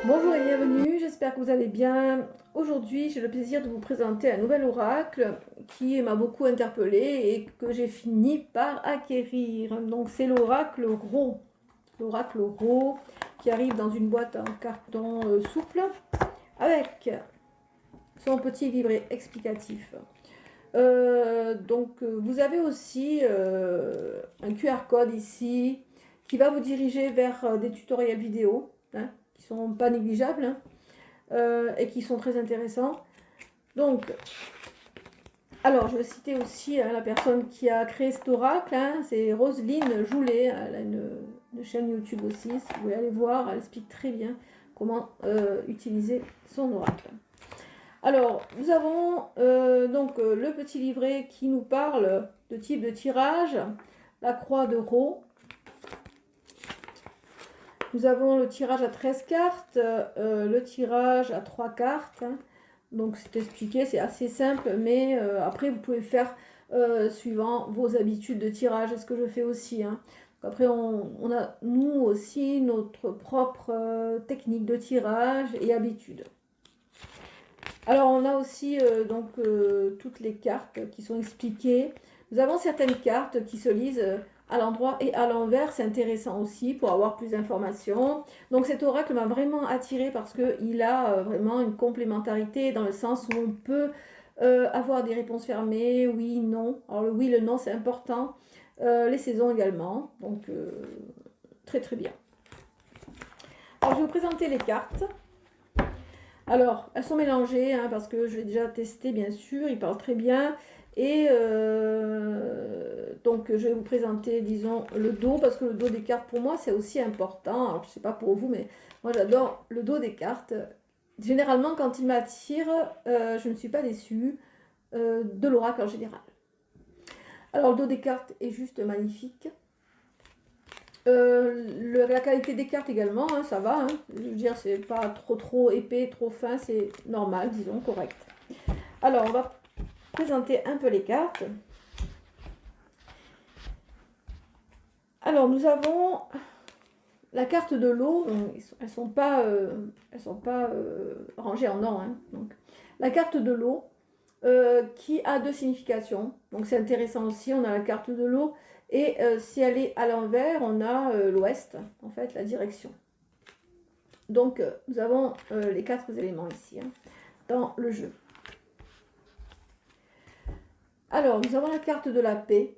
Bonjour et bienvenue, j'espère que vous allez bien. Aujourd'hui, j'ai le plaisir de vous présenter un nouvel oracle qui m'a beaucoup interpellé et que j'ai fini par acquérir. Donc c'est l'oracle Ro qui arrive dans une boîte en carton souple avec son petit livret explicatif. Vous avez aussi un QR code ici qui va vous diriger vers des tutoriels vidéo, hein, qui sont pas négligeables, hein, et qui sont très intéressants. Donc, alors je vais citer aussi la personne qui a créé cet oracle, hein, c'est Roselyne Joulet, elle a une chaîne YouTube aussi, si vous voulez aller voir, elle explique très bien comment utiliser son oracle. Alors, nous avons le petit livret qui nous parle de type de tirage, la croix de Ro. Nous avons le tirage à 13 cartes, le tirage à 3 cartes. Hein. Donc, c'est expliqué, c'est assez simple, mais après, vous pouvez faire suivant vos habitudes de tirage, c'est ce que je fais aussi. Hein. Après, on a nous aussi notre propre technique de tirage et habitude. Alors, on a aussi toutes les cartes qui sont expliquées. Nous avons certaines cartes qui se lisent à l'endroit et à l'envers. C'est intéressant aussi pour avoir plus d'informations. Donc, cet oracle m'a vraiment attiré parce qu'il a vraiment une complémentarité dans le sens où on peut avoir des réponses fermées, oui, non. Alors, le oui, le non, c'est important. Les saisons également. Donc, très très bien. Alors, je vais vous présenter les cartes. Alors, elles sont mélangées, hein, parce que je l'ai déjà testé, bien sûr, il parle très bien. Et donc, je vais vous présenter, disons, le dos, parce que le dos des cartes, pour moi, c'est aussi important. Alors, je ne sais pas pour vous, mais moi, j'adore le dos des cartes. Généralement, quand il m'attire, je ne suis pas déçue de l'oracle en général. Alors, le dos des cartes est juste magnifique. La qualité des cartes également, hein, ça va. Hein. Je veux dire, c'est pas trop épais, trop fin, c'est normal, disons, correct. Alors, on va présenter un peu les cartes. Alors, nous avons la carte de l'eau. Elles sont pas rangées en ordre. Hein, donc, la carte de l'eau qui a deux significations. Donc, c'est intéressant aussi. On a la carte de l'eau. Et si elle est à l'envers, on a l'ouest, en fait, la direction. Donc, nous avons les 4 éléments ici, hein, dans le jeu. Alors, nous avons la carte de la paix.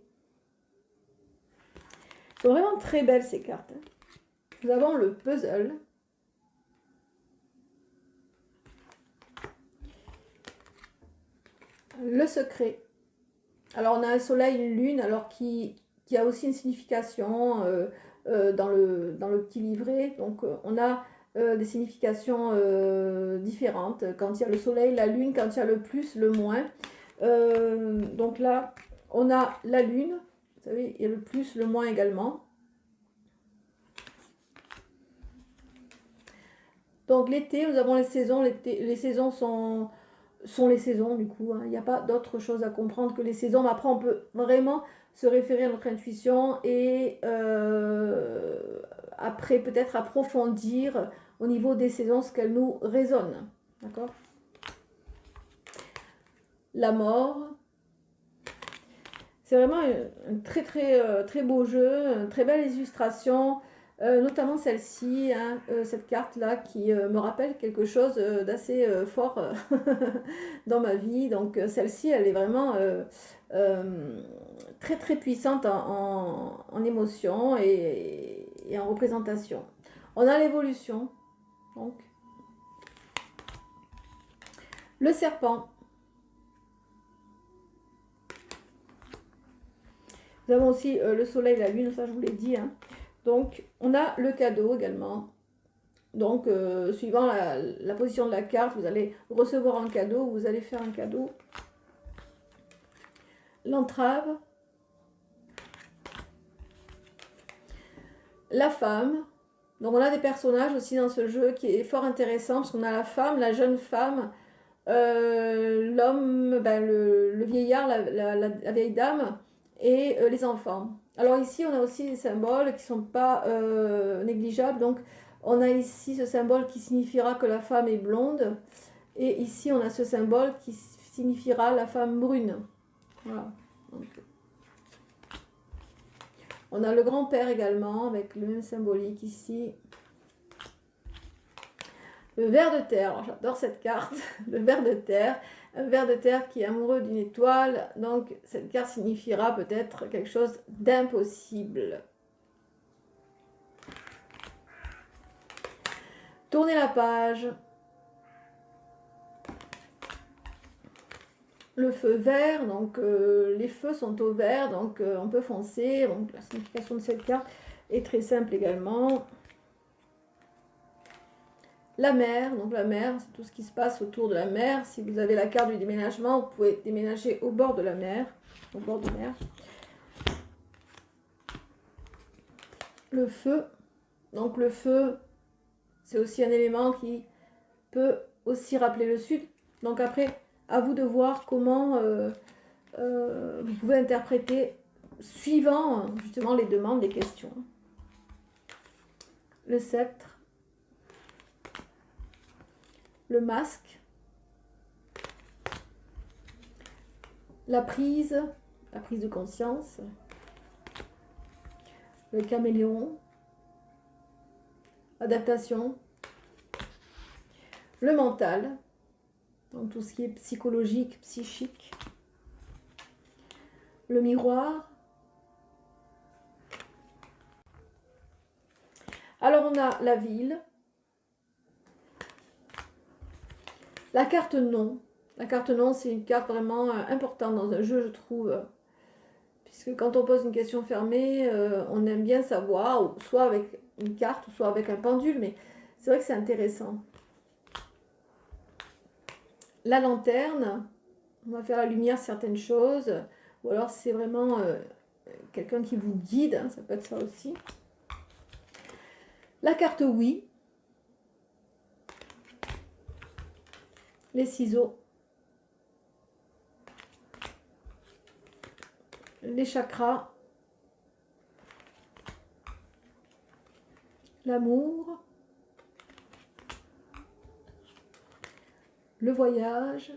Elles sont vraiment très belles, ces cartes. Hein. Nous avons le puzzle. Le secret. Alors, on a un soleil, une lune, alors qui a aussi une signification dans le petit livret. Donc, on a des significations différentes. Quand il y a le soleil, la lune, quand il y a le plus, le moins. Donc là, on a la lune, vous savez, et le plus, le moins également. Donc l'été, nous avons les saisons. Les saisons sont les saisons, du coup. Hein. Il n'y a pas d'autre chose à comprendre que les saisons. Mais après, on peut vraiment se référer à notre intuition et après peut-être approfondir au niveau des saisons ce qu'elles nous résonnent. D'accord ? La mort. C'est vraiment un très beau jeu, une très belle illustration, notamment celle-ci, hein, cette carte-là qui me rappelle quelque chose d'assez fort dans ma vie. Donc celle-ci, elle est vraiment très puissante en émotion et en représentation. On a l'évolution, donc le serpent. Nous avons aussi le soleil, la lune, ça je vous l'ai dit. Hein. Donc, on a le cadeau également. Donc, suivant la position de la carte, vous allez recevoir un cadeau, vous allez faire un cadeau. L'entrave. La femme. Donc, on a des personnages aussi dans ce jeu qui est fort intéressant parce qu'on a la femme, la jeune femme, l'homme, le vieillard, la vieille dame et les enfants. Alors ici, on a aussi des symboles qui ne sont pas négligeables. Donc, On a ici ce symbole qui signifiera que la femme est blonde. Et ici, on a ce symbole qui signifiera la femme brune. Voilà. Donc, on a le grand-père également, avec le même symbolique ici. Le ver de terre, j'adore cette carte. Le ver de terre. Un ver de terre qui est amoureux d'une étoile. Donc, cette carte signifiera peut-être quelque chose d'impossible. Tournez la page. Le feu vert, donc les feux sont au vert, donc on peut foncer. Donc la signification de cette carte est très simple également. La mer, donc la mer, c'est tout ce qui se passe autour de la mer. Si vous avez la carte du déménagement, vous pouvez déménager au bord de la mer, au bord de mer. Le feu, donc le feu, c'est aussi un élément qui peut aussi rappeler le sud. Donc après, à vous de voir comment vous pouvez interpréter suivant justement les demandes, les questions. Le sceptre, le masque, la prise de conscience, le caméléon, adaptation, le mental, donc tout ce qui est psychologique, psychique, le miroir. Alors on a la ville, la carte non. La carte non, c'est une carte vraiment importante dans un jeu, je trouve. Puisque quand on pose une question fermée, on aime bien savoir, soit avec une carte, soit avec un pendule, mais c'est vrai que c'est intéressant. La lanterne, on va faire la lumière certaines choses, ou alors c'est vraiment quelqu'un qui vous guide, hein, ça peut être ça aussi. La carte oui, les ciseaux, les chakras, l'amour, le voyage,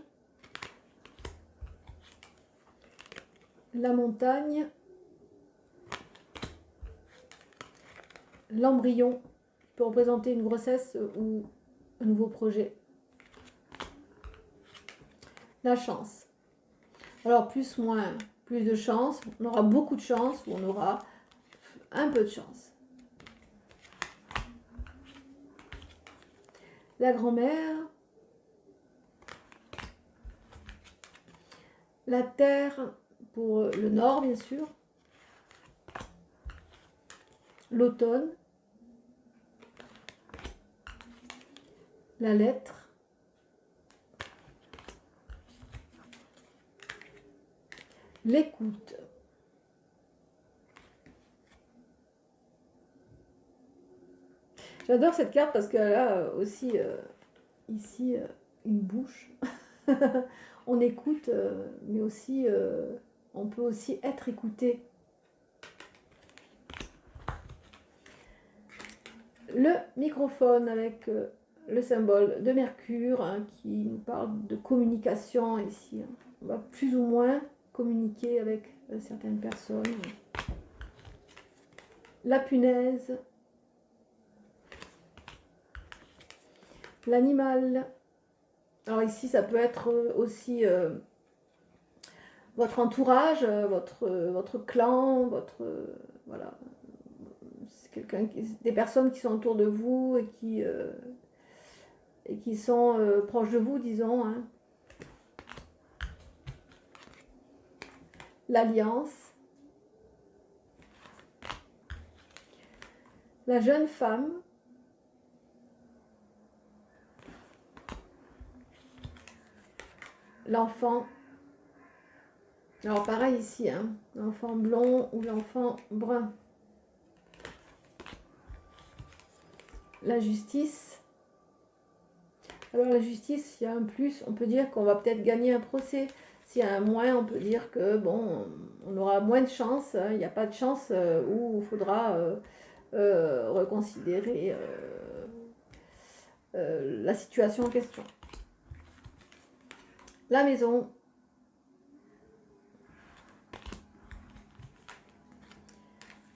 la montagne, l'embryon, qui peut représenter une grossesse ou un nouveau projet. La chance. Alors plus, moins, plus de chance, on aura beaucoup de chance ou on aura un peu de chance. La grand-mère, la terre pour le nord bien sûr, l'automne, la lettre, l'écoute. J'adore cette carte parce qu'elle a aussi ici une bouche. On écoute, mais aussi on peut aussi être écouté. Le microphone avec le symbole de Mercure hein, qui nous parle de communication ici. On va plus ou moins communiquer avec certaines personnes. La punaise. L'animal. Alors ici, ça peut être aussi votre entourage, votre clan, voilà. C'est des personnes qui sont autour de vous et qui sont proches de vous, disons. Hein. L'alliance. La jeune femme. L'enfant. Alors pareil ici, hein, l'enfant blond ou l'enfant brun. La justice. Alors la justice, il y a un plus, on peut dire qu'on va peut-être gagner un procès. S'il y a un moins, on peut dire que bon, on aura moins de chance. Hein, il n'y a pas de chance où il faudra reconsidérer la situation en question. La maison.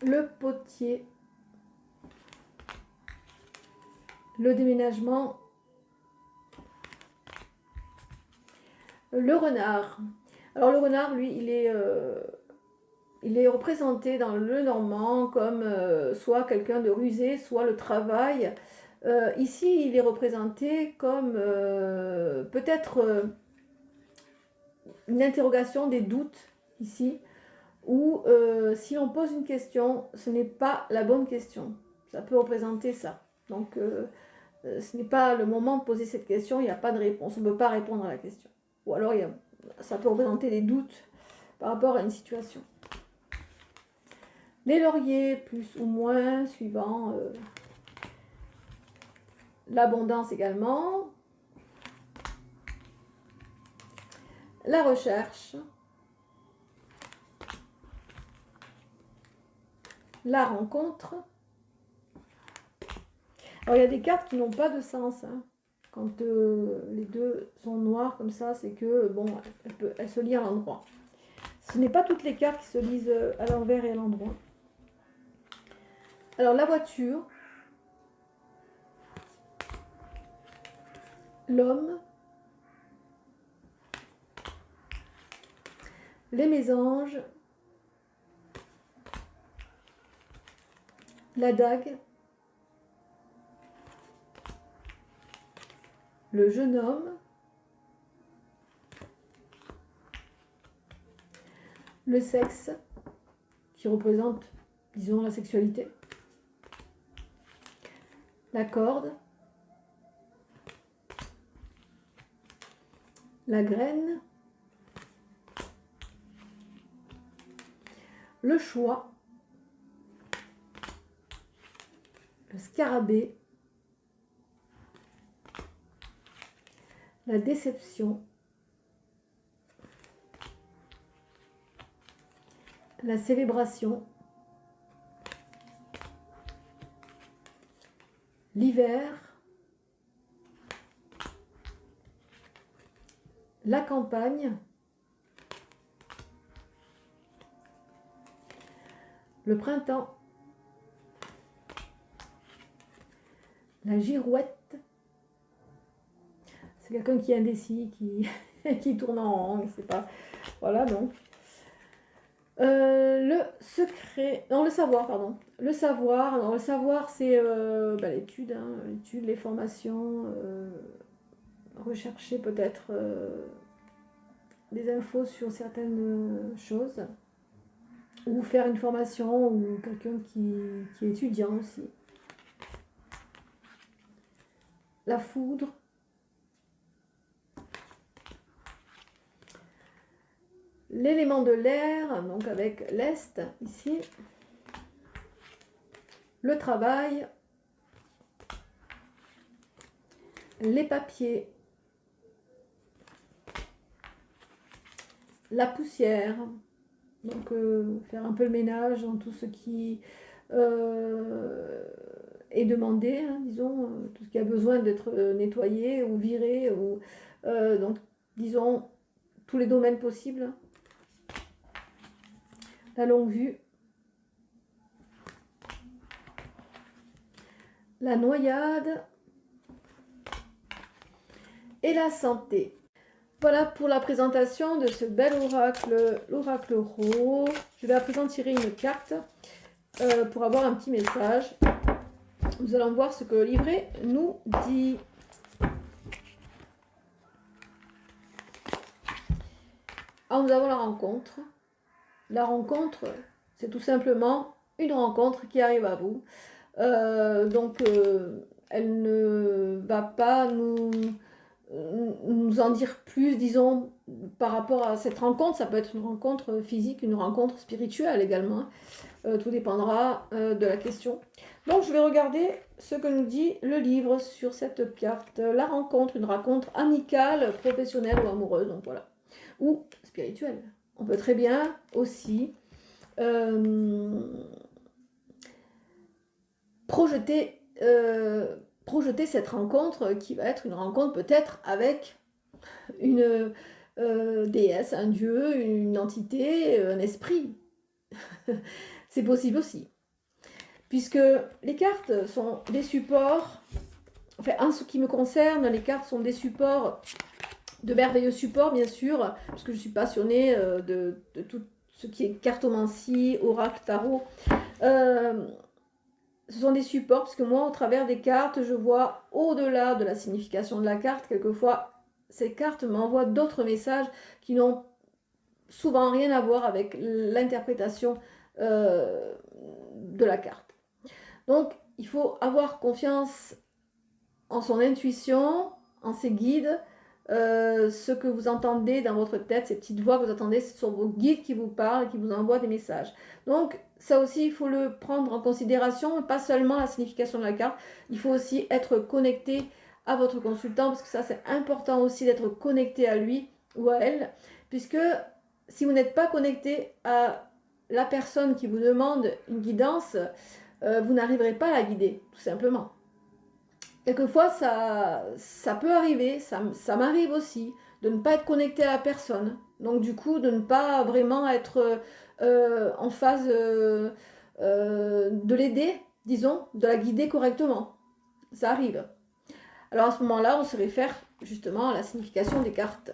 Le potier. Le déménagement. Le renard. Alors le renard, lui, il est représenté dans le normand comme soit quelqu'un de rusé, soit le travail. Ici, il est représenté comme peut-être une interrogation, des doutes, ici, où si on pose une question, ce n'est pas la bonne question. Ça peut représenter ça. Donc, ce n'est pas le moment de poser cette question, il n'y a pas de réponse, on ne peut pas répondre à la question. Ou alors, ça peut représenter des doutes par rapport à une situation. Les lauriers, plus ou moins, suivant l'abondance également. La recherche. La rencontre. Alors, il y a des cartes qui n'ont pas de sens. Hein. Quand les deux sont noirs comme ça, c'est que, bon, elle se lit à l'endroit. Ce n'est pas toutes les cartes qui se lisent à l'envers et à l'endroit. Alors, la voiture. L'homme. Les mésanges. La dague. Le jeune homme. Le sexe, qui représente, disons, la sexualité. La corde. La graine. Le choix. Le scarabée. La déception. La célébration. L'hiver. La campagne. Le printemps. La girouette. C'est quelqu'un qui est indécis, qui tourne en rond, je sais pas. Voilà donc. Le secret, non le savoir, pardon. Le savoir, non, le savoir c'est l'étude, hein, l'étude, les formations, rechercher peut-être des infos sur certaines choses, ou faire une formation, ou quelqu'un qui est étudiant aussi. La foudre. L'élément de l'air, donc avec l'Est, ici. Le travail. Les papiers. La poussière. Donc, faire un peu le ménage dans tout ce qui est demandé, hein, disons, tout ce qui a besoin d'être nettoyé ou viré, ou donc, disons, tous les domaines possibles. La longue vue. La noyade. Et la santé. Voilà pour la présentation de ce bel oracle, l'oracle rose. Je vais à présent tirer une carte pour avoir un petit message. Nous allons voir ce que le livret nous dit. Alors, nous avons la rencontre. La rencontre, c'est tout simplement une rencontre qui arrive à vous. Elle ne va pas nous en dire plus, disons, par rapport à cette rencontre. Ça peut être une rencontre physique, une rencontre spirituelle également. Tout dépendra de la question. Donc, je vais regarder ce que nous dit le livre sur cette carte. La rencontre, une rencontre amicale, professionnelle ou amoureuse, donc voilà. Ou spirituelle. On peut très bien aussi projeter projeter cette rencontre qui va être une rencontre peut-être avec une déesse, un dieu, une entité, un esprit. C'est possible aussi. Puisque les cartes sont des supports, enfin en ce qui me concerne, les cartes sont des supports, de merveilleux supports bien sûr, parce que je suis passionnée de tout ce qui est cartomancie, oracle, tarot. Ce sont des supports, parce que moi, au travers des cartes, je vois au-delà de la signification de la carte. Quelquefois, ces cartes m'envoient d'autres messages qui n'ont souvent rien à voir avec l'interprétation de la carte. Donc, il faut avoir confiance en son intuition, en ses guides, ce que vous entendez dans votre tête, ces petites voix que vous entendez, ce sont vos guides qui vous parlent et qui vous envoient des messages. Donc, ça aussi, il faut le prendre en considération, pas seulement la signification de la carte, il faut aussi être connecté à votre consultant, parce que ça, c'est important aussi d'être connecté à lui ou à elle, puisque si vous n'êtes pas connecté à la personne qui vous demande une guidance, vous n'arriverez pas à la guider, tout simplement. Quelquefois, ça peut arriver, ça m'arrive aussi, de ne pas être connecté à la personne. Donc du coup, de ne pas vraiment être en phase de l'aider, disons, de la guider correctement. Ça arrive. Alors à ce moment-là, on se réfère justement à la signification des cartes.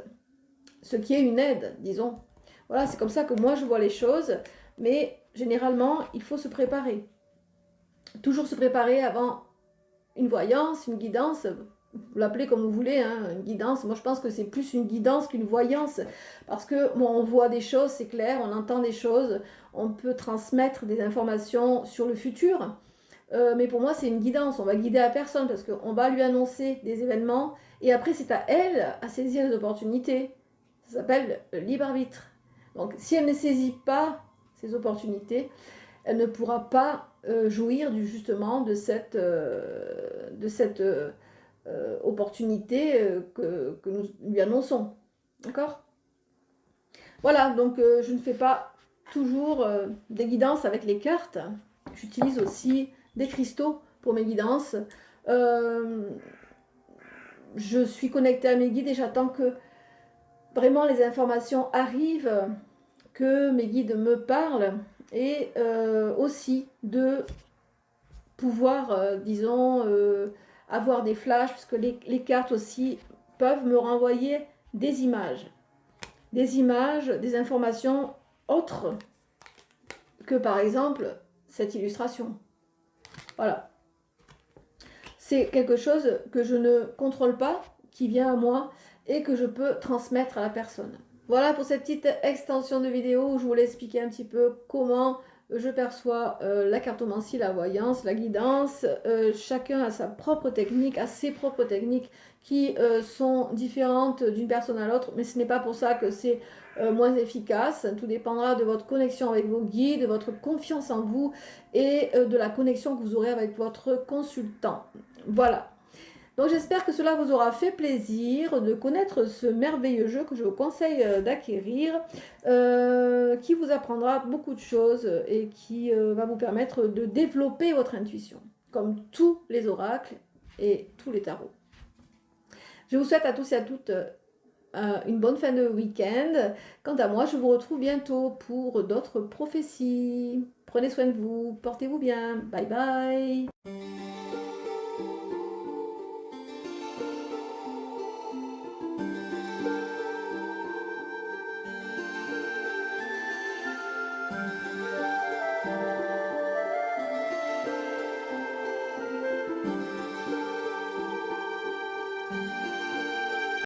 Ce qui est une aide, disons. Voilà, c'est comme ça que moi je vois les choses, mais généralement, il faut se préparer. Toujours se préparer avant une voyance, une guidance, vous l'appelez comme vous voulez, hein, une guidance. Moi, je pense que c'est plus une guidance qu'une voyance, parce que bon, on voit des choses, c'est clair, on entend des choses, on peut transmettre des informations sur le futur, mais pour moi, c'est une guidance. On va guider la personne parce qu'on va lui annoncer des événements, et après, c'est à elle à saisir les opportunités. Ça s'appelle le libre arbitre. Donc, si elle ne saisit pas ces opportunités, elle ne pourra pas jouir justement de cette opportunité que nous lui annonçons. D'accord? Voilà, donc je ne fais pas toujours des guidances avec les cartes. J'utilise aussi des cristaux pour mes guidances. Je suis connectée à mes guides et j'attends que vraiment les informations arrivent, que mes guides me parlent et aussi de pouvoir, disons, avoir des flashs, parce que les cartes aussi peuvent me renvoyer des images, des informations autres que par exemple cette illustration. Voilà. C'est quelque chose que je ne contrôle pas, qui vient à moi et que je peux transmettre à la personne. Voilà pour cette petite extension de vidéo où je voulais expliquer un petit peu comment je perçois la cartomancie, la voyance, la guidance. Chacun a sa propre technique, a ses propres techniques qui sont différentes d'une personne à l'autre, mais ce n'est pas pour ça que c'est moins efficace. Tout dépendra de votre connexion avec vos guides, de votre confiance en vous et de la connexion que vous aurez avec votre consultant. Voilà. Donc j'espère que cela vous aura fait plaisir de connaître ce merveilleux jeu que je vous conseille d'acquérir, qui vous apprendra beaucoup de choses et qui va vous permettre de développer votre intuition, comme tous les oracles et tous les tarots. Je vous souhaite à tous et à toutes une bonne fin de week-end. Quant à moi, je vous retrouve bientôt pour d'autres prophéties. Prenez soin de vous, portez-vous bien. Bye bye.